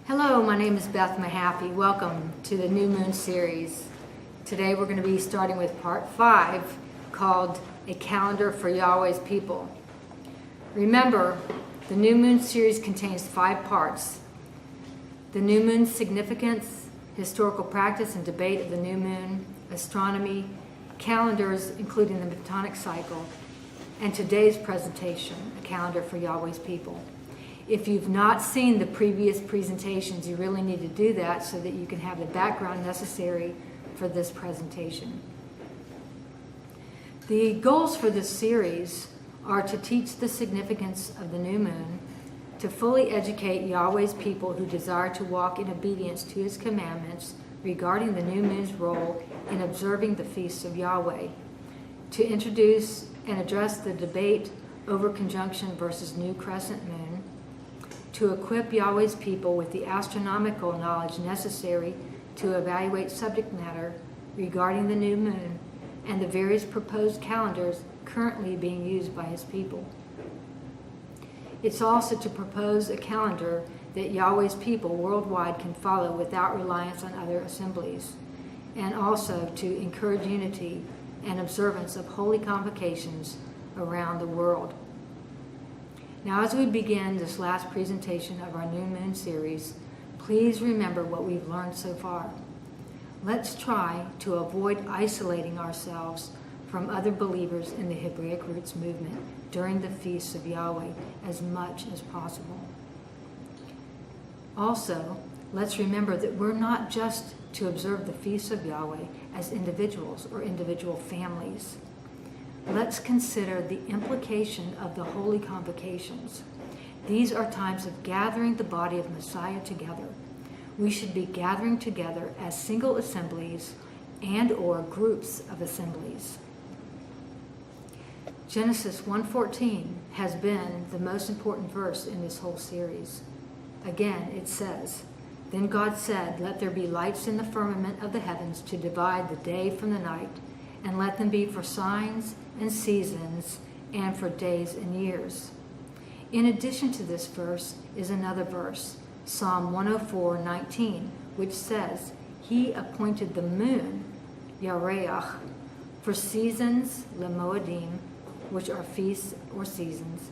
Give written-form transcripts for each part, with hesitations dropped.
Hello, my name is Beth Mahaffey. Welcome to the New Moon series. Today we're going to be starting with part 5 called A Calendar for Yahweh's People. Remember, the New Moon series contains 5 parts. The New Moon's significance, historical practice and debate of the New Moon, astronomy, calendars including the Metonic cycle, and today's presentation, A Calendar for Yahweh's People. If you've not seen the previous presentations, you really need to do that so that you can have the background necessary for this presentation. The goals for this series are to teach the significance of the new moon, to fully educate Yahweh's people who desire to walk in obedience to his commandments regarding the new moon's role in observing the feasts of Yahweh, to introduce and address the debate over conjunction versus new crescent moon, to equip Yahweh's people with the astronomical knowledge necessary to evaluate subject matter regarding the new moon and the various proposed calendars currently being used by his people. It's also to propose a calendar that Yahweh's people worldwide can follow without reliance on other assemblies, and also to encourage unity and observance of holy convocations around the world. Now, as we begin this last presentation of our New Moon series, please remember what we've learned so far. Let's try to avoid isolating ourselves from other believers in the Hebraic Roots movement during the feasts of Yahweh as much as possible. Also, let's remember that we're not just to observe the feasts of Yahweh as individuals or individual families. Let's consider the implication of the holy convocations. These are times of gathering the body of Messiah together. We should be gathering together as single assemblies and or groups of assemblies. Genesis 1:14 has been the most important verse in this whole series. Again, it says, "Then God said, let there be lights in the firmament of the heavens to divide the day from the night, and let them be for signs and seasons and for days and years." In addition to this verse is another verse, Psalm 104:19, which says, "He appointed the moon, Yareach, for seasons, Lemoadim, which are feasts or seasons.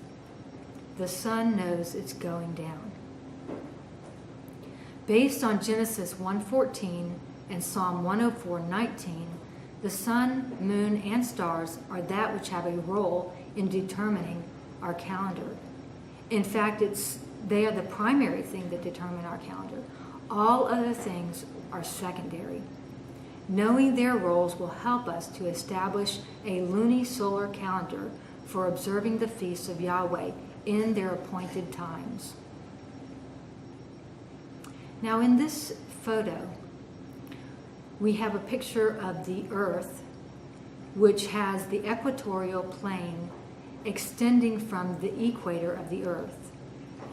The sun knows its going down." Based on Genesis 1:14 and Psalm 104:19, the sun, moon, and stars are that which have a role in determining our calendar. In fact, they are the primary thing that determine our calendar. All other things are secondary. Knowing their roles will help us to establish a lunisolar calendar for observing the feasts of Yahweh in their appointed times. Now, in this photo, we have a picture of the Earth, which has the equatorial plane extending from the equator of the Earth,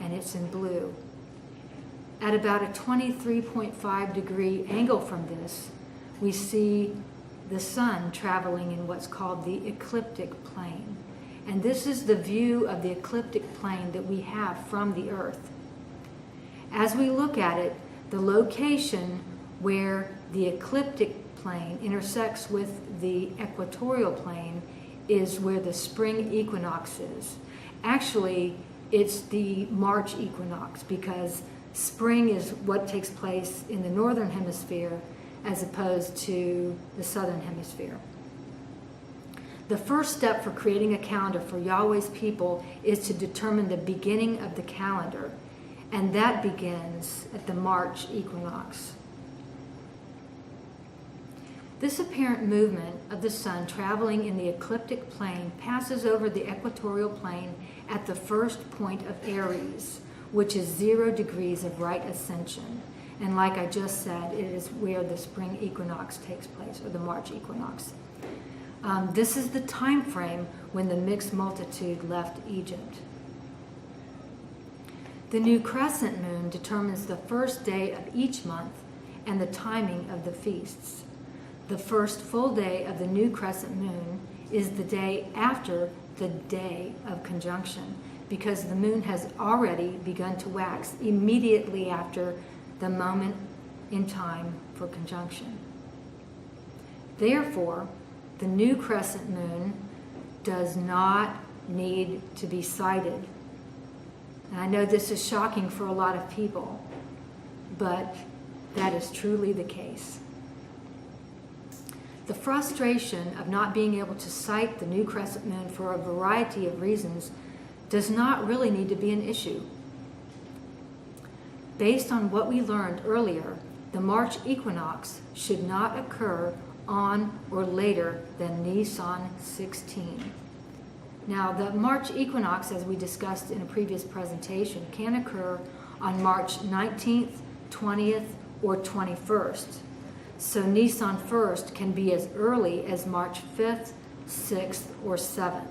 and it's in blue. At about a 23.5 degree angle from this, we see the sun traveling in what's called the ecliptic plane. And this is the view of the ecliptic plane that we have from the Earth. As we look at it, the location where the ecliptic plane intersects with the equatorial plane is where the spring equinox is. Actually, it's the March equinox, because spring is what takes place in the northern hemisphere as opposed to the southern hemisphere. The first step for creating a calendar for Yahweh's people is to determine the beginning of the calendar, and that begins at the March equinox. This apparent movement of the sun traveling in the ecliptic plane passes over the equatorial plane at the first point of Aries, which is 0 degrees of right ascension. And like I just said, it is where the spring equinox takes place, or the March equinox. This is the time frame when the mixed multitude left Egypt. The new crescent moon determines the first day of each month and the timing of the feasts. The first full day of the new crescent moon is the day after the day of conjunction. because the moon has already begun to wax immediately after the moment in time for conjunction. Therefore, the new crescent moon does not need to be sighted. And I know this is shocking for a lot of people, but that is truly the case. The frustration of not being able to sight the new crescent moon for a variety of reasons does not really need to be an issue. Based on what we learned earlier, the March equinox should not occur on or later than Nisan 16. Now, the March equinox, as we discussed in a previous presentation, can occur on March 19th, 20th, or 21st. So Nisan 1st can be as early as March 5th, 6th, or 7th.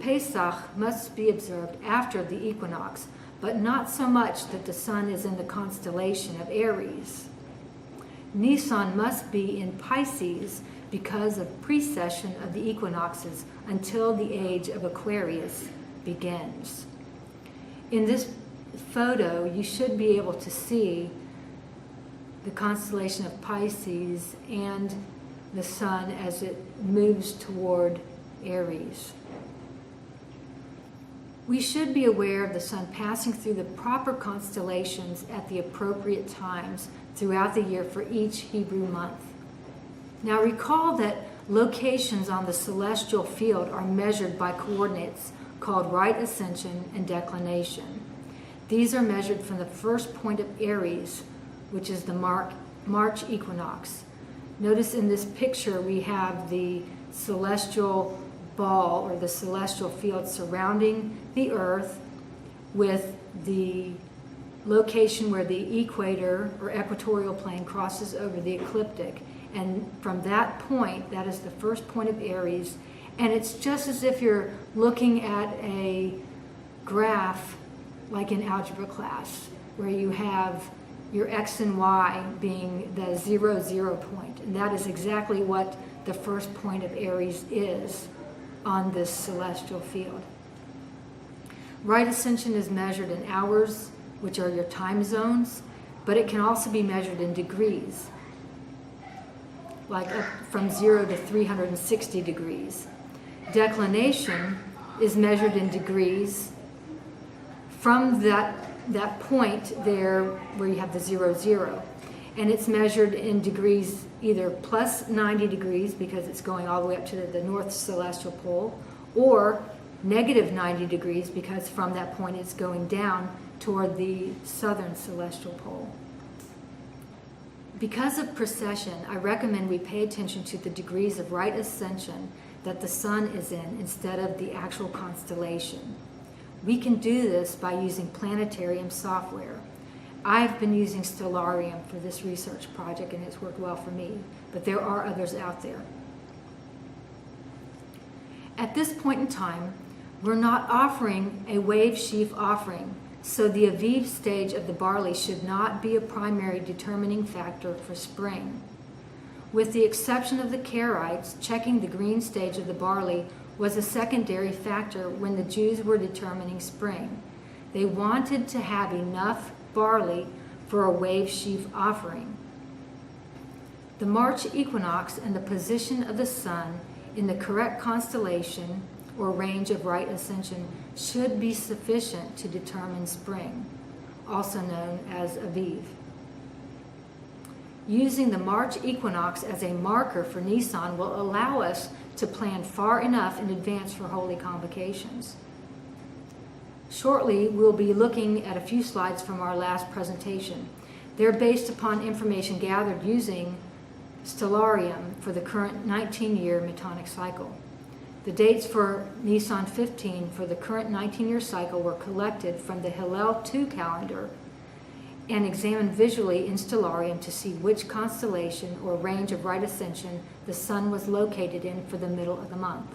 Pesach must be observed after the equinox, but not so much that the sun is in the constellation of Aries. Nisan must be in Pisces because of precession of the equinoxes until the age of Aquarius begins. In this photo, you should be able to see the constellation of Pisces and the sun as it moves toward Aries. We should be aware of the sun passing through the proper constellations at the appropriate times throughout the year for each Hebrew month. Now recall that locations on the celestial field are measured by coordinates called right ascension and declination. These are measured from the first point of Aries, which is the March equinox. Notice in this picture we have the celestial ball or the celestial field surrounding the Earth with the location where the equator or equatorial plane crosses over the ecliptic. And from that point, that is the first point of Aries, and it's just as if you're looking at a graph like in algebra class, where you have your x and y being the 0, 0 point. And that is exactly what the first point of Aries is on this celestial field. Right ascension is measured in hours, which are your time zones, but it can also be measured in degrees, like up from 0 to 360 degrees. Declination is measured in degrees from that point there where you have the 0, 0. And it's measured in degrees, either plus 90 degrees because it's going all the way up to the north celestial pole, or negative 90 degrees because from that point it's going down toward the southern celestial pole. Because of precession, I recommend we pay attention to the degrees of right ascension that the sun is in instead of the actual constellation. We can do this by using planetarium software. I've been using Stellarium for this research project and it's worked well for me, but there are others out there. At this point in time, we're not offering a wave sheaf offering, so the Aviv stage of the barley should not be a primary determining factor for spring. With the exception of the Karaites, checking the green stage of the barley was a secondary factor when the Jews were determining spring. They wanted to have enough barley for a wave sheaf offering. The March equinox and the position of the sun in the correct constellation or range of right ascension should be sufficient to determine spring, also known as Aviv. Using the March equinox as a marker for Nisan will allow us to plan far enough in advance for holy convocations. Shortly, we'll be looking at a few slides from our last presentation. They're based upon information gathered using Stellarium for the current 19-year Metonic cycle. The dates for Nisan 15 for the current 19-year cycle were collected from the Hillel 2 calendar and examined visually in Stellarium to see which constellation or range of right ascension the sun was located in for the middle of the month.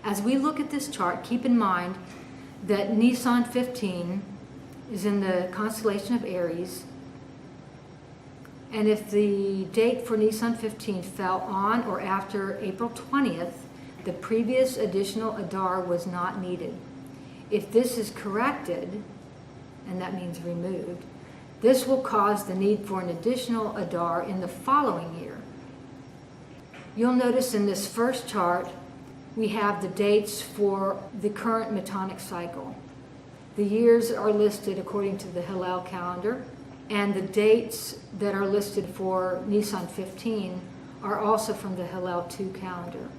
As we look at this chart, keep in mind that Nisan 15 is in the constellation of Aries, and if the date for Nisan 15 fell on or after April 20th, the previous additional Adar was not needed. If this is corrected, and that means removed, this will cause the need for an additional Adar in the following year. You'll notice in this first chart, we have the dates for the current Metonic cycle. The years are listed according to the Hillel calendar, and the dates that are listed for Nisan 15 are also from the Hillel 2 calendar.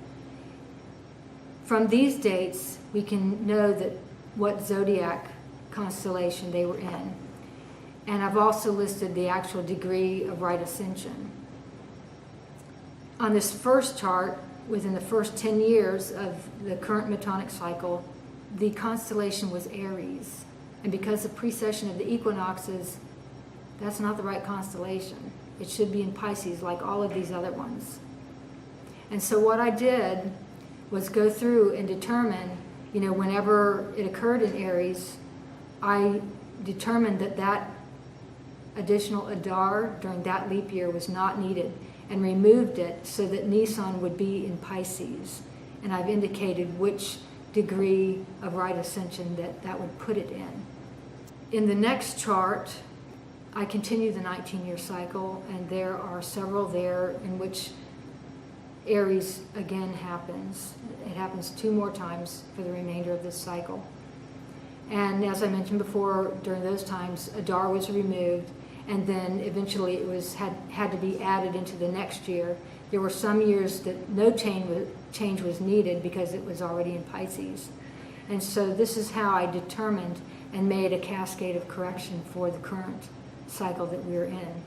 From these dates, we can know that what zodiac constellation they were in. And I've also listed the actual degree of right ascension. On this first chart, within the first 10 years of the current Metonic cycle, the constellation was Aries. And because of precession of the equinoxes, that's not the right constellation. It should be in Pisces like all of these other ones. And so what I did was go through and determine, whenever it occurred in Aries, I determined that additional Adar during that leap year was not needed and removed it so that Nisan would be in Pisces. And I've indicated which degree of right ascension that would put it in. In the next chart, I continue the 19-year cycle, and there are several there in which Aries again happens. It happens 2 more times for the remainder of this cycle. And as I mentioned before, during those times, Adar was removed, and then eventually it had to be added into the next year. There were some years that no change was needed because it was already in Pisces. And so this is how I determined and made a cascade of correction for the current cycle that we're in.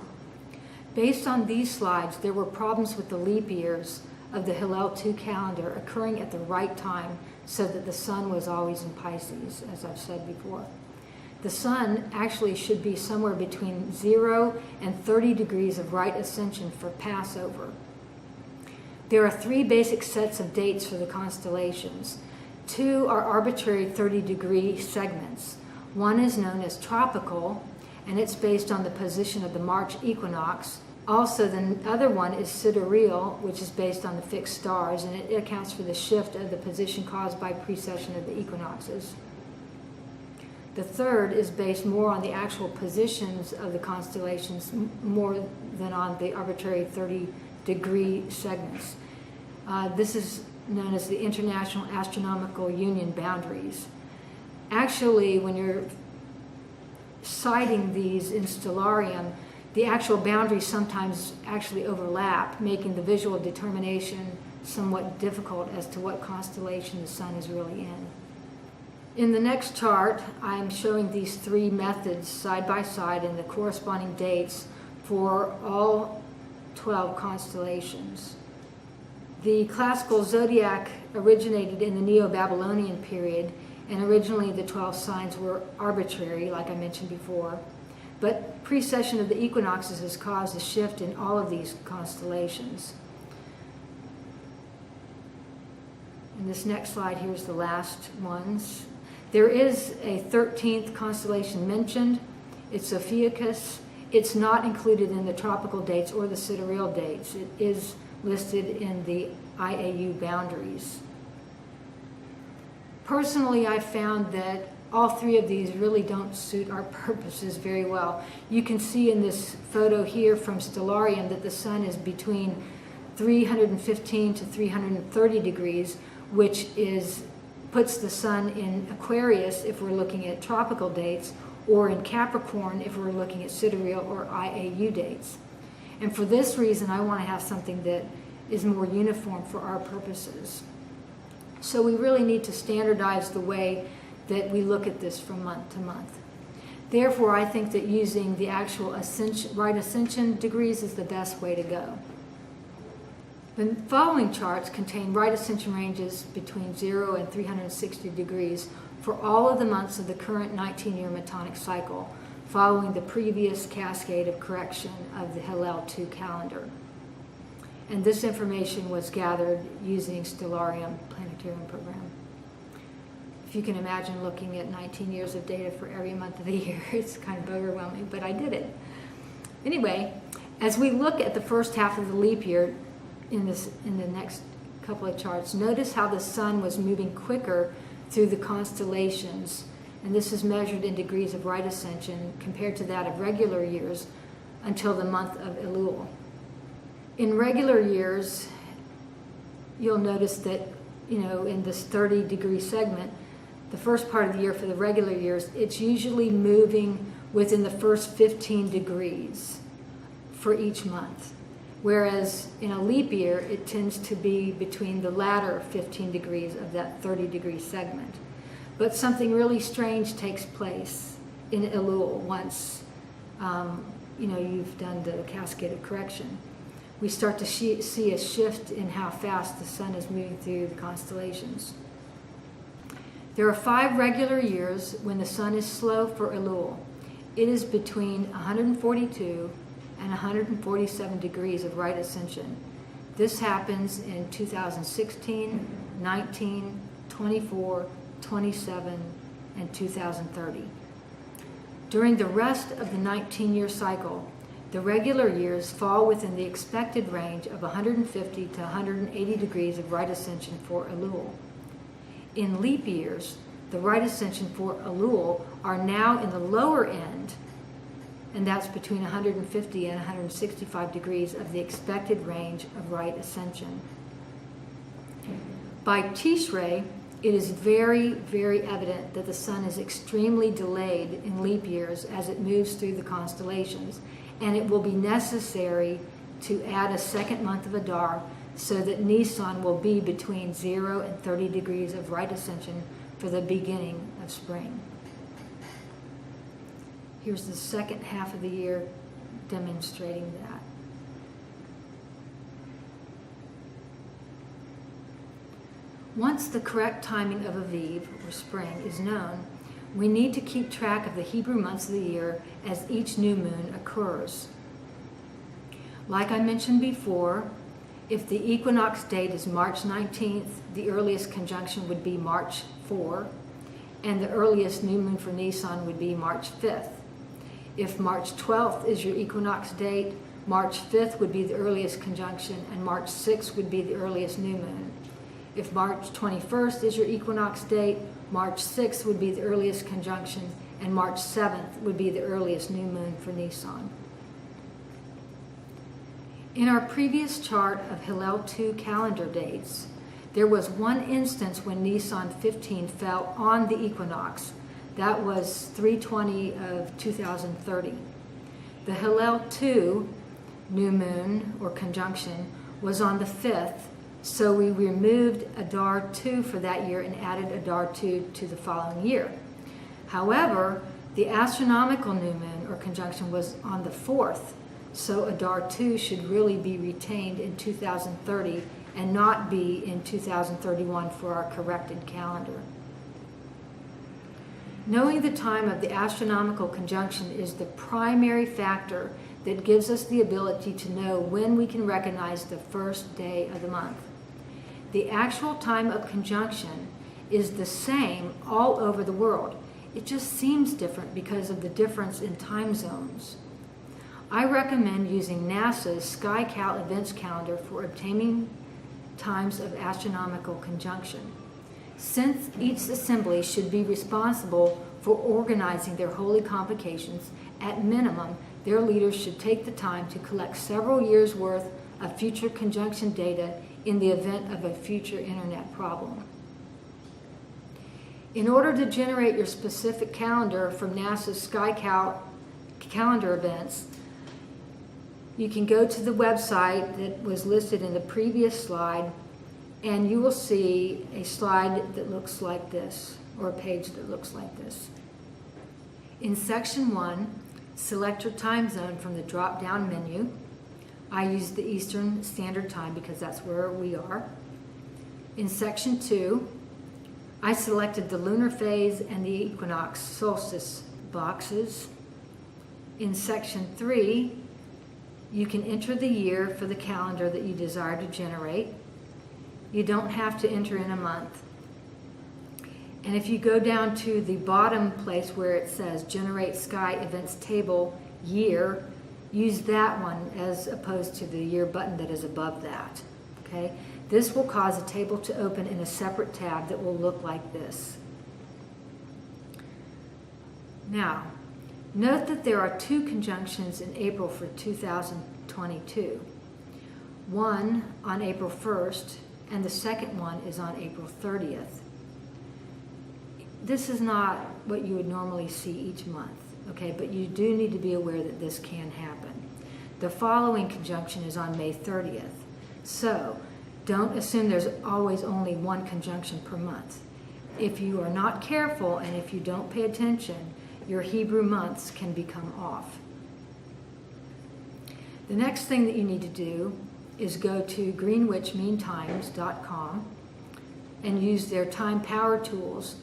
Based on these slides, there were problems with the leap years of the Hillel 2 calendar occurring at the right time so that the sun was always in Pisces, as I've said before. The sun actually should be somewhere between 0 and 30 degrees of right ascension for Passover. There are 3 basic sets of dates for the constellations. 2 are arbitrary 30-degree segments. One is known as tropical, and it's based on the position of the March equinox. Also, the other one is sidereal, which is based on the fixed stars, and it accounts for the shift of the position caused by precession of the equinoxes. The third is based more on the actual positions of the constellations, more than on the arbitrary 30-degree segments. This is known as the International Astronomical Union boundaries. Actually, when you're citing these in Stellarium, the actual boundaries sometimes actually overlap, making the visual determination somewhat difficult as to what constellation the sun is really in. In the next chart, I'm showing these 3 methods side by side and the corresponding dates for all 12 constellations. The classical zodiac originated in the Neo-Babylonian period, and originally the 12 signs were arbitrary, like I mentioned before. But precession of the equinoxes has caused a shift in all of these constellations. In this next slide, here's the last ones. There is a 13th constellation mentioned. It's Ophiuchus. It's not included in the tropical dates or the sidereal dates. It is listed in the IAU boundaries. Personally, I found that all 3 of these really don't suit our purposes very well. You can see in this photo here from Stellarium that the sun is between 315 to 330 degrees, which puts the sun in Aquarius if we're looking at tropical dates, or in Capricorn if we're looking at sidereal or IAU dates. And for this reason, I want to have something that is more uniform for our purposes. So we really need to standardize the way that we look at this from month to month. Therefore, I think that using the actual right ascension degrees is the best way to go. The following charts contain right ascension ranges between 0 and 360 degrees for all of the months of the current 19-year Metonic cycle, following the previous cascade of correction of the Hillel 2 calendar. And this information was gathered using Stellarium Planetarium Program. If you can imagine looking at 19 years of data for every month of the year, it's kind of overwhelming, but I did it. Anyway, as we look at the first half of the leap year in the next couple of charts, notice how the sun was moving quicker through the constellations, and this is measured in degrees of right ascension compared to that of regular years until the month of Elul. In regular years, you'll notice that, in this 30-degree segment, the first part of the year for the regular years, it's usually moving within the first 15 degrees for each month. Whereas in a leap year, it tends to be between the latter 15 degrees of that 30-degree segment. But something really strange takes place in Elul once you've done the cascade of correction. We start to see a shift in how fast the sun is moving through the constellations. There are 5 regular years when the sun is slow for Elul. It is between 142 and 147 degrees of right ascension. This happens in 2016, 19, 24, 27, and 2030. During the rest of the 19-year cycle, the regular years fall within the expected range of 150 to 180 degrees of right ascension for Elul. In leap years, the right ascension for Elul are now in the lower end, and that's between 150 and 165 degrees of the expected range of right ascension. By Tishrei, it is very, very evident that the sun is extremely delayed in leap years as it moves through the constellations, and it will be necessary to add a second month of Adar so that Nisan will be between 0 and 30 degrees of right ascension for the beginning of spring. Here's the second half of the year demonstrating that. Once the correct timing of Aviv, or spring, is known, we need to keep track of the Hebrew months of the year as each new moon occurs. Like I mentioned before, if the equinox date is March 19th, the earliest conjunction would be March 4, and the earliest new moon for Nisan would be March 5th. If March 12th is your equinox date, March 5th would be the earliest conjunction, and March 6th would be the earliest new moon. If March 21st is your equinox date, March 6th would be the earliest conjunction, and March 7th would be the earliest new moon for Nisan. In our previous chart of Hillel 2 calendar dates, there was one instance when Nisan 15 fell on the equinox. That was 3/20 of 2030. The Hillel 2 new moon, or conjunction, was on the 5th, so we removed Adar 2 for that year and added Adar 2 to the following year. However, the astronomical new moon, or conjunction, was on the 4th, so Adar 2 should really be retained in 2030 and not be in 2031 for our corrected calendar. Knowing the time of the astronomical conjunction is the primary factor that gives us the ability to know when we can recognize the first day of the month. The actual time of conjunction is the same all over the world. It just seems different because of the difference in time zones. I recommend using NASA's SkyCal events calendar for obtaining times of astronomical conjunction. Since each assembly should be responsible for organizing their holy convocations, at minimum, their leaders should take the time to collect several years' worth of future conjunction data in the event of a future internet problem. In order to generate your specific calendar from NASA's SkyCal calendar events, you can go to the website that was listed in the previous slide, and you will see a slide that looks like this, or a page that looks like this. In section 1, select your time zone from the drop-down menu. I use the Eastern Standard Time because that's where we are. In section 2, I selected the lunar phase and the equinox solstice boxes. In section 3, you can enter the year for the calendar that you desire to generate. You don't have to enter in a month. And if you go down to the bottom place where it says Generate Sky Events Table Year, use that one as opposed to the year button that is above that. Okay? This will cause a table to open in a separate tab that will look like this. Now, note that there are 2 conjunctions in April for 2022. One on April 1st, and the second one is on April 30th. This is not what you would normally see each month, okay? But you do need to be aware that this can happen. The following conjunction is on May 30th. So, don't assume there's always only one conjunction per month. If you are not careful and if you don't pay attention, your Hebrew months can become off. The next thing that you need to do is go to greenwichmeantimes.com and use their time power tools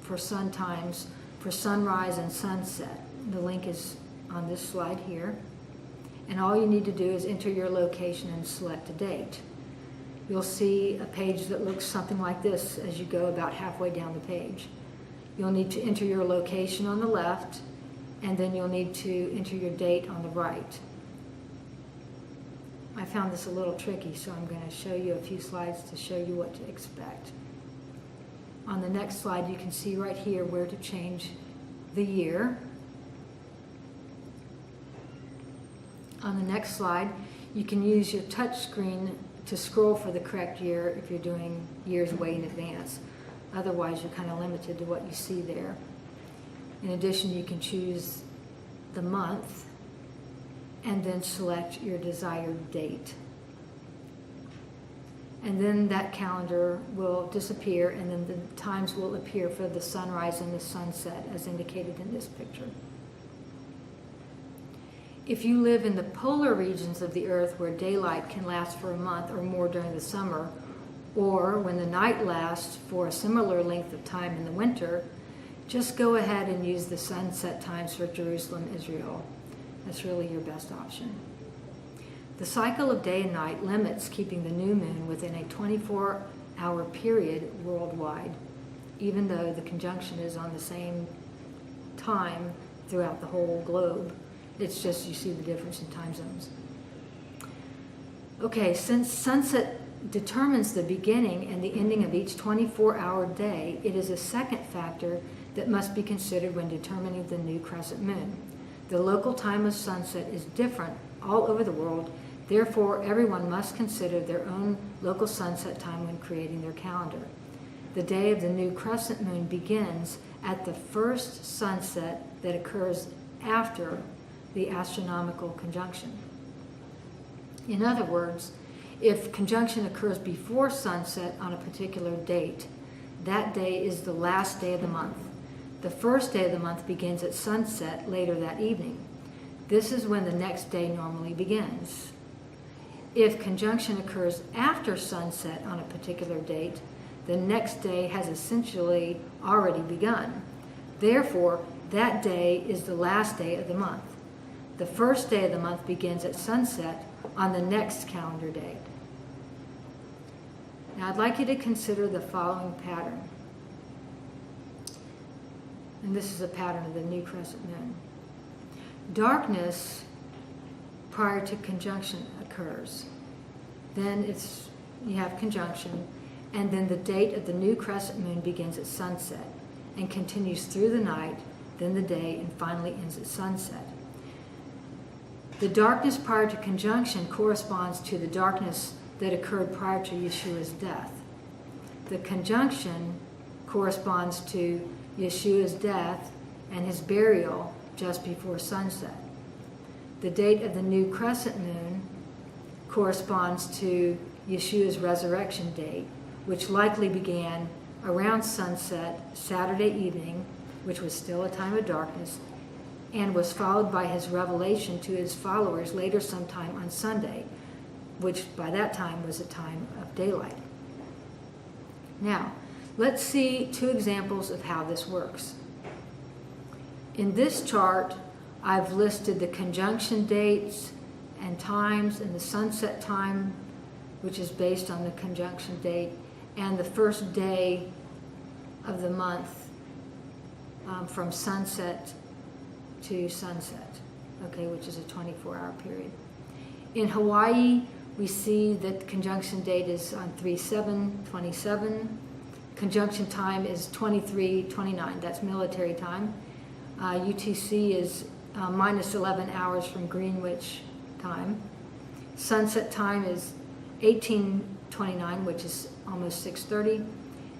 for sun times for sunrise and sunset. The link is on this slide here. And all you need to do is enter your location and select a date. You'll see a page that looks something like this as you go about halfway down the page. You'll need to enter your location on the left, and then you'll need to enter your date on the right. I found this a little tricky, so I'm going to show you a few slides to show you what to expect. On the next slide, you can see right here where to change the year. On the next slide, you can use your touch screen to scroll for the correct year if you're doing years way in advance. Otherwise, you're kind of limited to what you see there. In addition, you can choose the month and then select your desired date. And then that calendar will disappear, and then the times will appear for the sunrise and the sunset as indicated in this picture. If you live in the polar regions of the earth where daylight can last for a month or more during the summer, or when the night lasts for a similar length of time in the winter, just go ahead and use the sunset times for Jerusalem, Israel. That's really your best option. The cycle of day and night limits keeping the new moon within a 24-hour period worldwide, even though the conjunction is on the same time throughout the whole globe. It's just you see the difference in time zones. Okay, since sunset determines the beginning and the ending of each 24-hour day, it is a second factor that must be considered when determining the new crescent moon. The local time of sunset is different all over the world, therefore everyone must consider their own local sunset time when creating their calendar. The day of the new crescent moon begins at the first sunset that occurs after the astronomical conjunction. In other words, if conjunction occurs before sunset on a particular date, that day is the last day of the month. The first day of the month begins at sunset later that evening. This is when the next day normally begins. If conjunction occurs after sunset on a particular date, the next day has essentially already begun. Therefore, that day is the last day of the month. The first day of the month begins at sunset on the next calendar date. Now I'd like you to consider the following pattern. And this is a pattern of the new crescent moon. Darkness prior to conjunction occurs. Then you have conjunction, and then the date of the new crescent moon begins at sunset and continues through the night, then the day, and finally ends at sunset. The darkness prior to conjunction corresponds to the darkness that occurred prior to Yeshua's death. The conjunction corresponds to Yeshua's death and his burial just before sunset. The date of the new crescent moon corresponds to Yeshua's resurrection date, which likely began around sunset Saturday evening, which was still a time of darkness, and was followed by his revelation to his followers later sometime on Sunday, which by that time was a time of daylight. Now, let's see 2 examples of how this works. In this chart, I've listed the conjunction dates and times and the sunset time, which is based on the conjunction date, and the first day of the month from sunset to sunset, okay, which is a 24-hour period. In Hawaii, we see that the conjunction date is on 3/7/27. Conjunction time is 23:29. That's military time. UTC is minus 11 hours from Greenwich time. Sunset time is 1829, which is almost 6:30.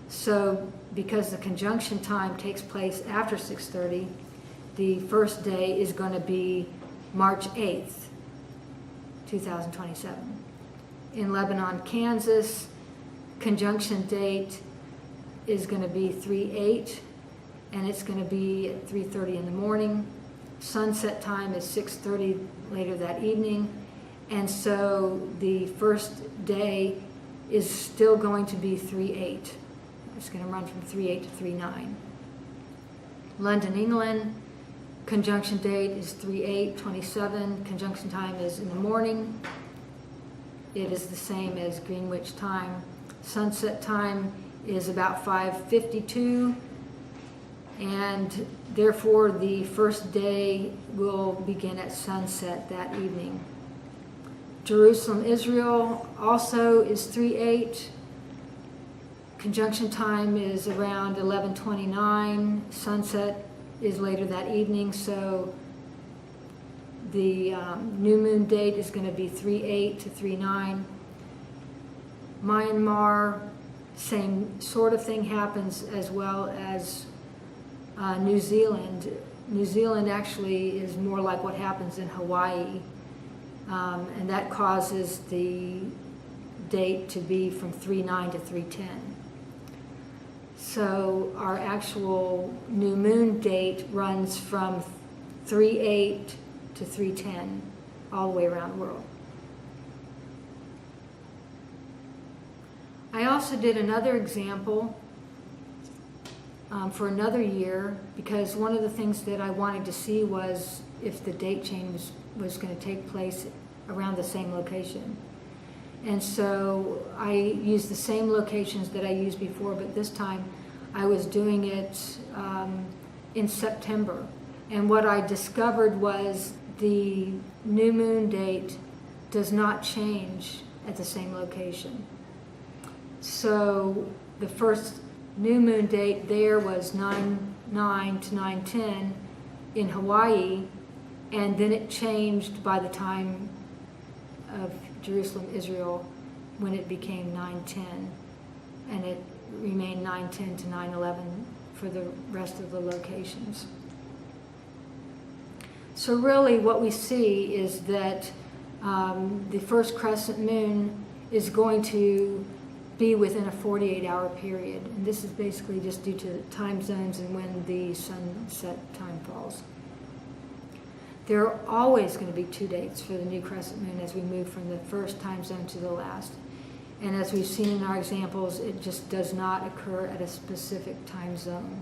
So because the conjunction time takes place after 6:30, the first day is going to be March 8th, 2027. In Lebanon, Kansas, conjunction date is going to be 3/8, and it's going to be at 3:30 in the morning. Sunset time is 6:30 later that evening, and so the first day is still going to be 3/8. It's going to run from 3/8 to 3/9. London, England, conjunction date is 3/8/27. Conjunction time is in the morning. It is the same as Greenwich time. Sunset time is about 5:52, and therefore the first day will begin at sunset that evening. Jerusalem, Israel also is 3/8. Conjunction time is around 11:29. Sunset is later that evening, so the new moon date is going to be 3/8 to 3/9. Myanmar, same sort of thing happens, as well as New Zealand. New Zealand actually is more like what happens in Hawaii, and that causes the date to be from 3/9 to 3/10. So our actual new moon date runs from 3/8 to 3/10 all the way around the world. I also did another example for another year, because one of the things that I wanted to see was if the date change was going to take place around the same location. And so I used the same locations that I used before, but this time I was doing it in September. And what I discovered was the new moon date does not change at the same location. So the first new moon date there was 9/9 to 9/10 in Hawaii, and then it changed by the time of Jerusalem, Israel, when it became 9/10, and it remained 9/10 to 9/11 for the rest of the locations. So really what we see is that the first crescent moon is going to be within a 48-hour period, and this is basically just due to time zones and when the sunset time falls. There are always going to be 2 dates for the new crescent moon as we move from the first time zone to the last. And as we've seen in our examples, it just does not occur at a specific time zone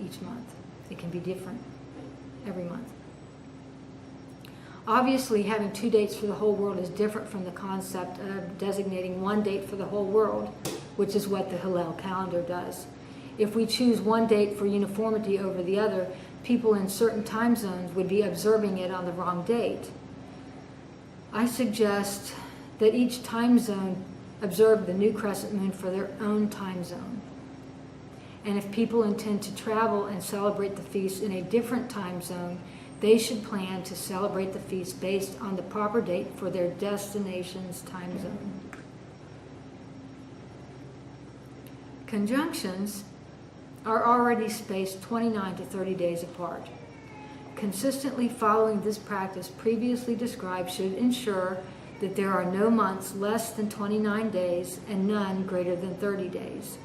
each month. It can be different every month. Obviously, having 2 dates for the whole world is different from the concept of designating 1 date for the whole world, which is what the Hillel calendar does. If we choose 1 date for uniformity over the other, people in certain time zones would be observing it on the wrong date. I suggest that each time zone observe the new crescent moon for their own time zone. And if people intend to travel and celebrate the feast in a different time zone, they should plan to celebrate the feast based on the proper date for their destination's time zone. Conjunctions are already spaced 29 to 30 days apart. Consistently following this practice previously described should ensure that there are no months less than 29 days and none greater than 30 days.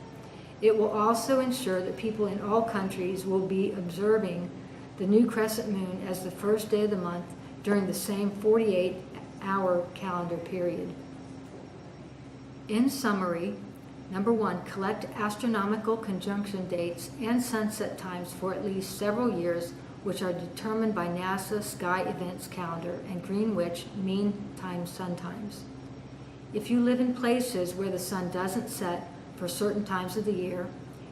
It will also ensure that people in all countries will be observing the new crescent moon as the first day of the month during the same 48-hour calendar period. In summary, number 1, collect astronomical conjunction dates and sunset times for at least several years, which are determined by NASA Sky Events Calendar and Greenwich Mean Time Sun Times. If you live in places where the sun doesn't set for certain times of the year,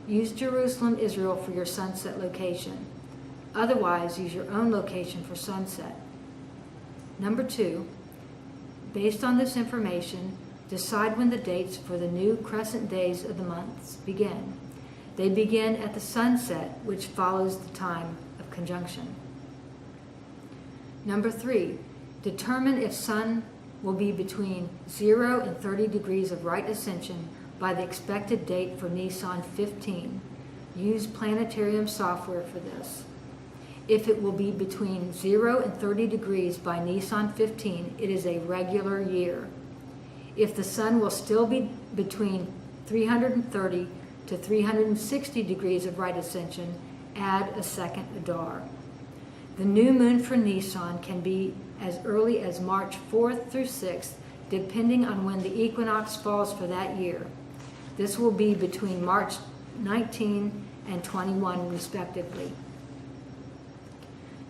use Jerusalem, Israel for your sunset location. Otherwise, use your own location for sunset. Number 2, based on this information, decide when the dates for the new crescent days of the months begin. They begin at the sunset, which follows the time of conjunction. Number 3, determine if sun will be between 0 and 30 degrees of right ascension by the expected date for Nisan 15. Use planetarium software for this. If it will be between 0 and 30 degrees by Nisan 15, it is a regular year. If the sun will still be between 330 to 360 degrees of right ascension, add a second Adar. The new moon for Nisan can be as early as March 4th through 6th, depending on when the equinox falls for that year. This will be between March 19 and 21, respectively.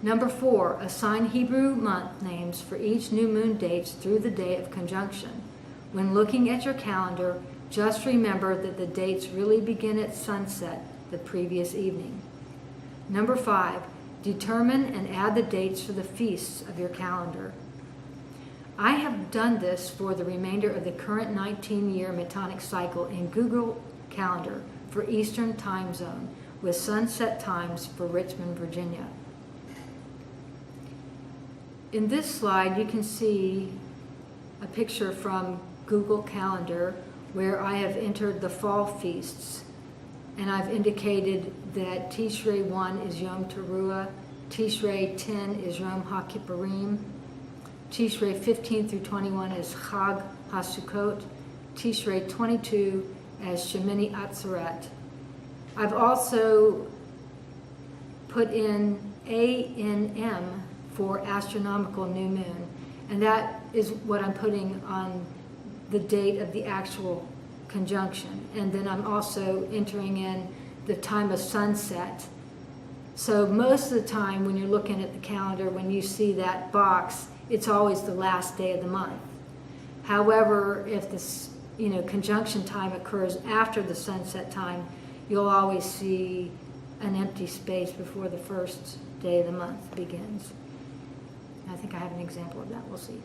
Number 4, assign Hebrew month names for each new moon dates through the day of conjunction. When looking at your calendar, just remember that the dates really begin at sunset the previous evening. Number 5, determine and add the dates for the feasts of your calendar. I have done this for the remainder of the current 19-year Metonic cycle in Google Calendar for Eastern Time Zone with sunset times for Richmond, Virginia. In this slide, you can see a picture from Google Calendar where I have entered the fall feasts. And I've indicated that Tishrei 1 is Yom Teruah, Tishrei 10 is Yom HaKippurim, Tishrei 15 through 21 is Chag HaSukkot, Tishrei 22 as Shemini Atzeret. I've also put in ANM for astronomical new moon, and that is what I'm putting on the date of the actual conjunction. And then I'm also entering in the time of sunset. So most of the time when you're looking at the calendar, when you see that box, it's always the last day of the month. However, if this conjunction time occurs after the sunset time, you'll always see an empty space before the first day of the month begins. I think I have an example of that. We'll see.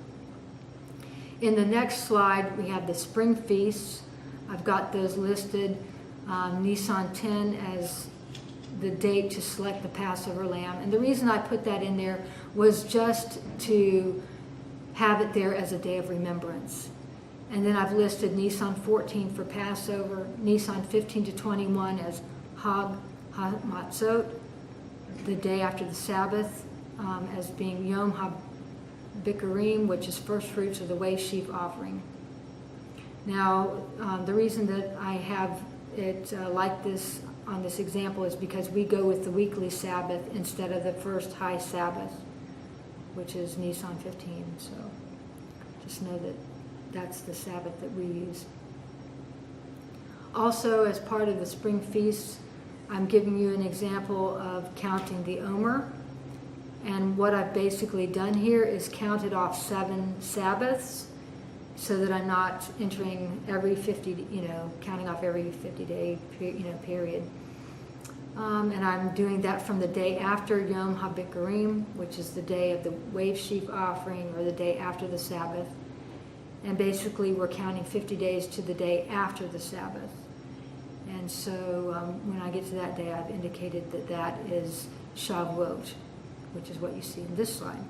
In the next slide, we have the spring feasts. I've got those listed. Nisan 10 as the date to select the Passover lamb. And the reason I put that in there was just to have it there as a day of remembrance. And then I've listed Nisan 14 for Passover, Nisan 15 to 21 as Hag HaMatzot, the day after the Sabbath, as being Yom HaBikurim, which is first fruits of the wave sheaf offering. Now, the reason that I have it like this on this example is because we go with the weekly Sabbath instead of the first high Sabbath, which is Nisan 15. So just know that that's the Sabbath that we use. Also, as part of the spring feasts, I'm giving you an example of counting the Omer. And what I've basically done here is counted off 7 Sabbaths so that I'm not entering every 50, counting off every 50-day, period. And I'm doing that from the day after Yom HaBikurim, which is the day of the wave sheaf offering, or the day after the Sabbath. And basically we're counting 50 days to the day after the Sabbath. And so when I get to that day, I've indicated that that is Shavuot, which is what you see in this slide.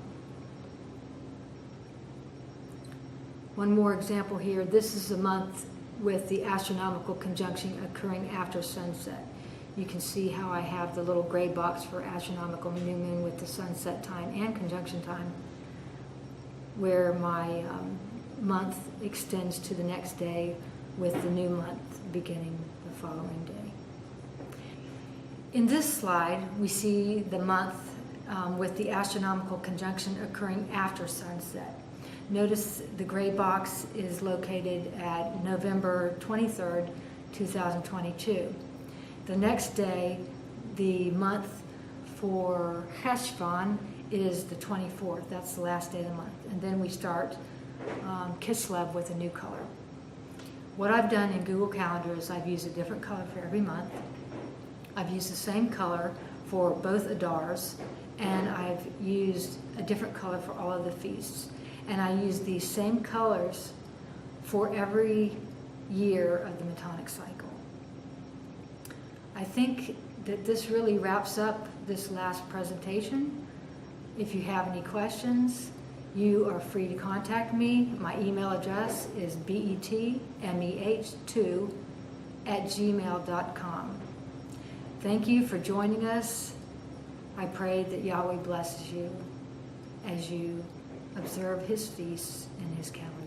One more example here. This is a month with the astronomical conjunction occurring after sunset. You can see how I have the little gray box for astronomical new moon with the sunset time and conjunction time, where my month extends to the next day with the new month beginning the following day. In this slide, we see the month with the astronomical conjunction occurring after sunset. Notice the gray box is located at November 23rd, 2022. The next day, the month for Cheshvan is the 24th. That's the last day of the month. And then we start Kislev with a new color. What I've done in Google Calendar is I've used a different color for every month. I've used the same color for both Adars, and I've used a different color for all of the feasts. And I use these same colors for every year of the Metonic cycle. I think that this really wraps up this last presentation. If you have any questions, you are free to contact me. My email address is betmeh2@gmail.com. Thank you for joining us. I pray that Yahweh blesses you as you observe his feasts in his calendar.